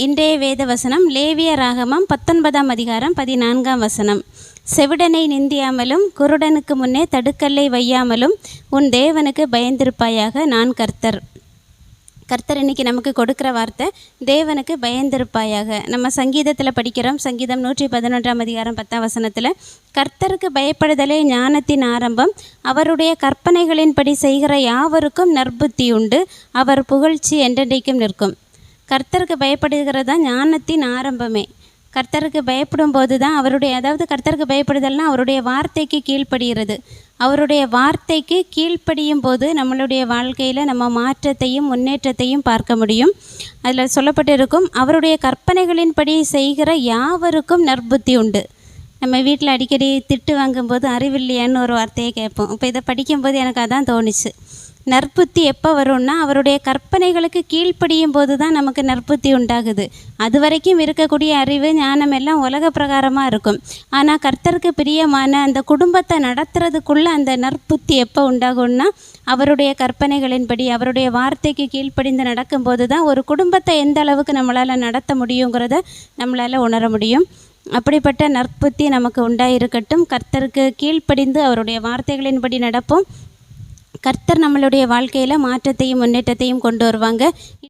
இன்றைய வேத வசனம் லேவியராகமம் 19ஆம் அதிகாரம் 14ஆம் வசனம். செவிடனை நிந்தியாமலும் குருடனுக்கு முன்னே தடுக்கல்லை வையாமலும் உன் தேவனுக்கு பயந்திருப்பாயாக, நான் கர்த்தர். கர்த்தர் இன்னைக்கு நமக்கு கொடுக்குற வார்த்தை, தேவனுக்கு பயந்திருப்பாயாக. நம்ம சங்கீதத்தில் படிக்கிறோம், சங்கீதம் 111ஆம் அதிகாரம் 10ஆம் வசனத்தில், கர்த்தருக்கு பயப்படுதலே ஞானத்தின் ஆரம்பம், அவருடைய கற்பனைகளின்படி செய்கிற யாவருக்கும் நற்புத்தி உண்டு, அவர் புகழ்ச்சி என்றென்றைக்கும் நிற்கும். கர்த்தருக்கு பயப்படுகிறது தான் ஞானத்தின் ஆரம்பமே. கர்த்தருக்கு பயப்படும் போது தான் கர்த்தருக்கு பயப்படுதல்னா அவருடைய வார்த்தைக்கு கீழ்ப்படுகிறது. அவருடைய வார்த்தைக்கு கீழ்ப்படியும் போது நம்மளுடைய வாழ்க்கையில் நம்ம மாற்றத்தையும் முன்னேற்றத்தையும் பார்க்க முடியும். அதில் சொல்லப்பட்டிருக்கும், அவருடைய கற்பனைகளின்படி செய்கிற யாவருக்கும் நற்புத்தி உண்டு. நம்ம வீட்டில் அடிக்கடி திட்டு வாங்கும்போது அறிவில்லையான்னு ஒரு வார்த்தையை கேட்போம். இப்போ இதை படிக்கும்போது எனக்கு அதான் தோணுச்சு. நற்புத்தி எப்போ வரும்னா அவருடைய கற்பனைகளுக்கு கீழ்ப்படியும் போது தான் நமக்கு நற்புத்தி உண்டாகுது. அது வரைக்கும் இருக்கக்கூடிய அறிவு ஞானம் எல்லாம் உலக பிரகாரமாக இருக்கும். ஆனால் கர்த்தருக்கு பிரியமான அந்த குடும்பத்தை நடத்துறதுக்குள்ளே அந்த நற்புத்தி எப்போ உண்டாகும்னா அவருடைய கற்பனைகளின்படி அவருடைய வார்த்தைக்கு கீழ்ப்படிந்து நடக்கும்போது தான் ஒரு குடும்பத்தை எந்த அளவுக்கு நம்மளால் நடத்த முடியுங்கிறத நம்மளால் உணர முடியும். அப்படிப்பட்ட நற்புத்தி நமக்கு உண்டாயிருக்கட்டும். கர்த்தருக்கு கீழ்ப்படிந்து அவருடைய வார்த்தைகளின்படி நடப்போம். கர்த்தர் நம்மளுடைய வாழ்க்கையில் மாற்றத்தையும் முன்னேற்றத்தையும் கொண்டு வருவாங்க.